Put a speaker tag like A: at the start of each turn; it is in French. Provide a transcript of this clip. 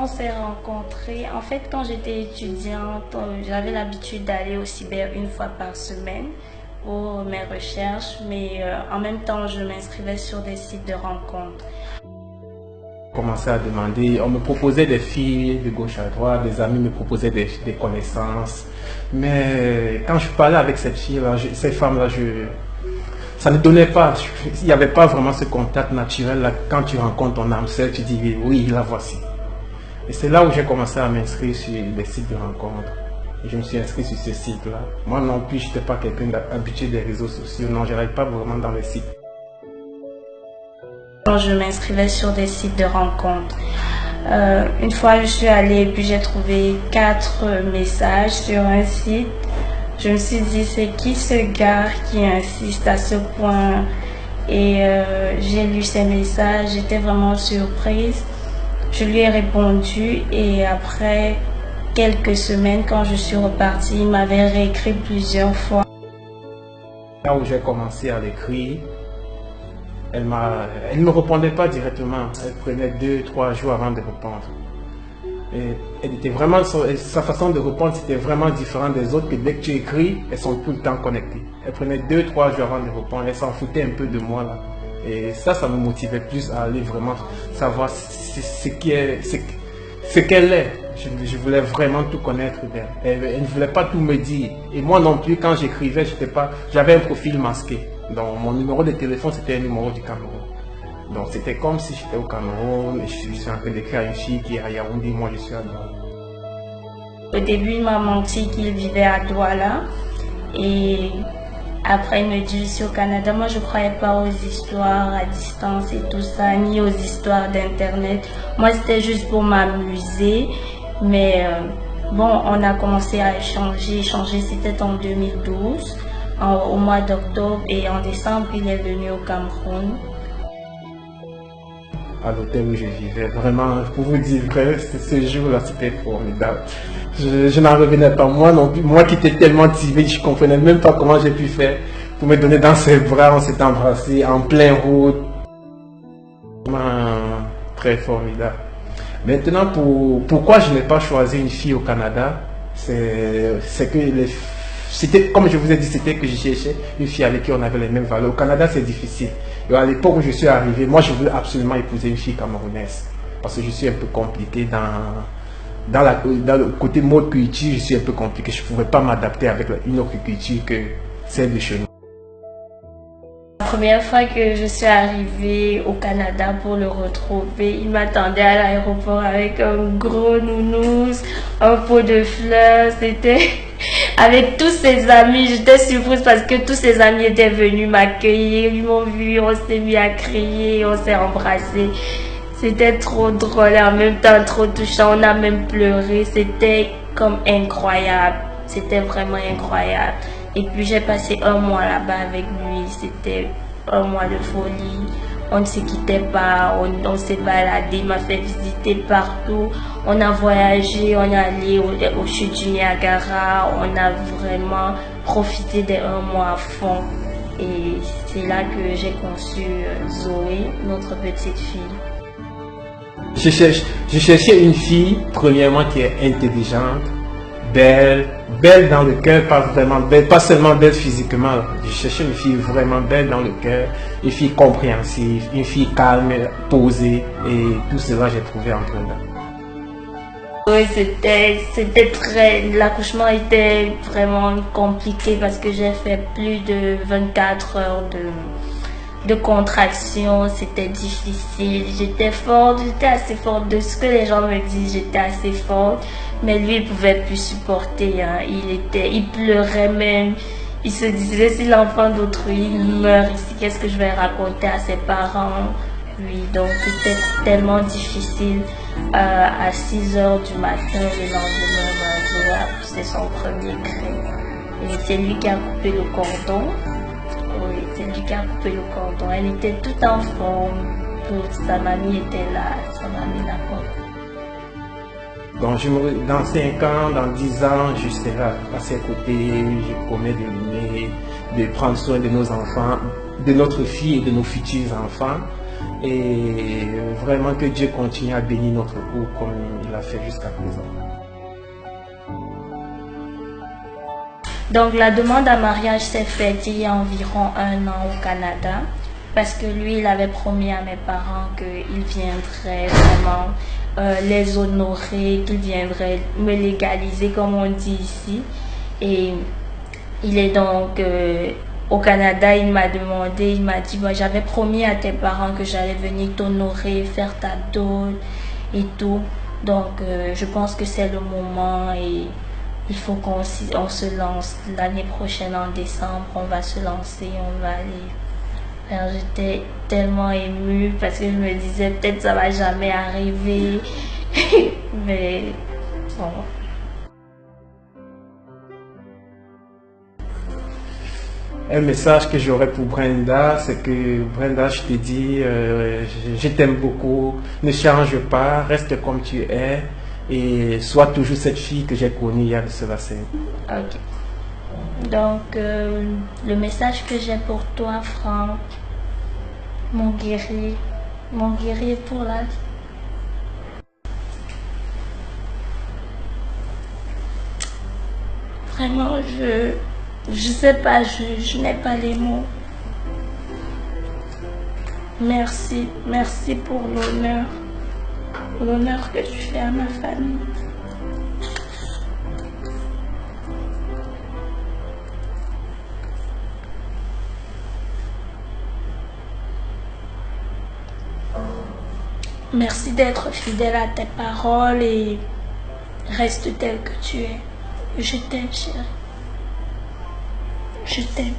A: on s'est rencontrés, en fait, quand j'étais étudiante, j'avais l'habitude d'aller au cyber une fois par semaine pour mes recherches, mais en même temps, je m'inscrivais sur des sites de rencontres.
B: Commençais à demander, on me proposait des filles de gauche à droite, des amis me proposaient des connaissances, mais quand je parlais avec cette fille-là, ces femmes-là, ça ne donnait pas, il n'y avait pas vraiment ce contact naturel là. Quand tu rencontres ton âme sœur, tu dis oui, la voici. Et c'est là où j'ai commencé à m'inscrire sur des sites de rencontres. Et je me suis inscrit sur ces sites-là. Moi non plus, je n'étais pas quelqu'un habitué des réseaux sociaux, non, je n'arrive pas vraiment dans les sites.
A: Je m'inscrivais sur des sites de rencontres. Une fois, je suis allée et puis j'ai trouvé 4 messages sur un site. Je me suis dit, c'est qui ce gars qui insiste à ce point? Et j'ai lu ces messages, j'étais vraiment surprise. Je lui ai répondu et après quelques semaines, quand je suis repartie, il m'avait réécrit plusieurs fois.
B: Là où j'ai commencé à l'écrire, elle ne me répondait pas directement. Elle prenait 2-3 jours avant de répondre. Et elle était vraiment, sa façon de répondre, c'était vraiment différent des autres, que dès que tu écris, elles sont tout le temps connectées. Elle prenait 2-3 jours avant de répondre, elle s'en foutait un peu de moi là. Et ça me motivait plus à aller vraiment savoir ce qu'elle est. Je voulais vraiment tout connaître d'elle. Elle ne voulait pas tout me dire. Et moi non plus, quand j'écrivais, j'avais un profil masqué. Donc mon numéro de téléphone, c'était un numéro du Cameroun. Donc c'était comme si j'étais au Cameroun et je suis en train d'écrire à une fille qui est à Yaoundé, moi je suis à Douala.
A: Au début, il m'a menti qu'il vivait à Douala. Et après, il me dit, je suis au Canada. Moi, je ne croyais pas aux histoires à distance et tout ça, ni aux histoires d'Internet. Moi, c'était juste pour m'amuser. Mais bon, on a commencé à échanger. C'était en 2012, au mois d'octobre. Et en décembre, il est venu au Cameroun.
B: À l'hôtel où je vivais, vraiment, pour vous dire vrai, ce jour-là, c'était formidable. Je n'en revenais pas, moi non plus. Moi qui étais tellement timide, je ne comprenais même pas comment j'ai pu faire pour me donner dans ses bras. On s'est embrassé en pleine route. Vraiment très formidable. Maintenant, pourquoi je n'ai pas choisi une fille au Canada, c'est que c'était, comme je vous ai dit, c'était que je cherchais une fille avec qui on avait les mêmes valeurs. Au Canada, c'est difficile. Et à l'époque où je suis arrivé, moi, je voulais absolument épouser une fille camerounaise. Parce que je suis un peu compliqué dans le côté mode culture, je suis un peu compliqué. Je ne pouvais pas m'adapter avec une autre culture que celle de chez nous.
A: La première fois que je suis arrivée au Canada pour le retrouver, il m'attendait à l'aéroport avec un gros nounours, un pot de fleurs. C'était avec tous ses amis. J'étais surprise parce que tous ses amis étaient venus m'accueillir. Ils m'ont vu, on s'est mis à crier, on s'est embrassés. C'était trop drôle et en même temps trop touchant. On a même pleuré. C'était comme incroyable. C'était vraiment incroyable. Et puis j'ai passé un mois là-bas avec lui. C'était un mois de folie. On ne se quittait pas, on s'est baladé, il m'a fait visiter partout. On a voyagé, on est allé au chute du Niagara. On a vraiment profité des un mois à fond. Et c'est là que j'ai conçu Zoé, notre petite fille.
B: Je cherchais une fille, premièrement, qui est intelligente, belle dans le cœur, pas vraiment belle, pas seulement belle physiquement. Je cherchais une fille vraiment belle dans le cœur, une fille compréhensive, une fille calme, posée, et tout cela j'ai trouvé en Brenda.
A: Oui, l'accouchement était vraiment compliqué parce que j'ai fait plus de 24 heures de contraction, c'était difficile. J'étais forte, j'étais assez forte de ce que les gens me disent, j'étais assez forte. Mais lui, il pouvait plus supporter, hein. Il pleurait même. Il se disait, si l'enfant d'autrui meurt ici, qu'est-ce que je vais raconter à ses parents? Oui, donc c'était tellement difficile. À 6 h du matin, le lendemain, c'est son premier cri. Et c'est lui qui a coupé le cordon. Oui, c'est lui qui a coupé le cordon. Elle était toute en forme. Sa mamie était là, sa mamie l'a portée.
B: Donc dans 5 ans, dans 10 ans, je serai à ses côtés. Je promets de l'aimer, de prendre soin de nos enfants, de notre fille et de nos futurs enfants. et vraiment que Dieu continue à bénir notre couple comme il a fait jusqu'à présent.
A: Donc la demande à mariage s'est faite il y a environ 1 an au Canada parce que lui, il avait promis à mes parents qu'il viendrait vraiment les honorer, qu'il viendrait me légaliser comme on dit ici. Et il est donc au Canada, il m'a demandé, il m'a dit, j'avais promis à tes parents que j'allais venir t'honorer, faire ta dot et tout. Donc je pense que c'est le moment et il faut qu'on se lance l'année prochaine en décembre, on va se lancer, on va aller. Alors, j'étais tellement émue parce que je me disais peut-être ça va jamais arriver, mais bon.
B: Un message que j'aurais pour Brenda, c'est que Brenda, je te dis, je t'aime beaucoup, ne change pas, reste comme tu es et sois toujours cette fille que j'ai connue il y a de cela 5 ans.
A: Ok. Donc, le message que j'ai pour toi, Franck, mon guerrier pour la vie. Vraiment, je sais pas, je n'ai pas les mots. Merci pour l'honneur que tu fais à ma famille. Merci d'être fidèle à tes paroles et reste tel que tu es. Je t'aime, chérie. Je t'aime.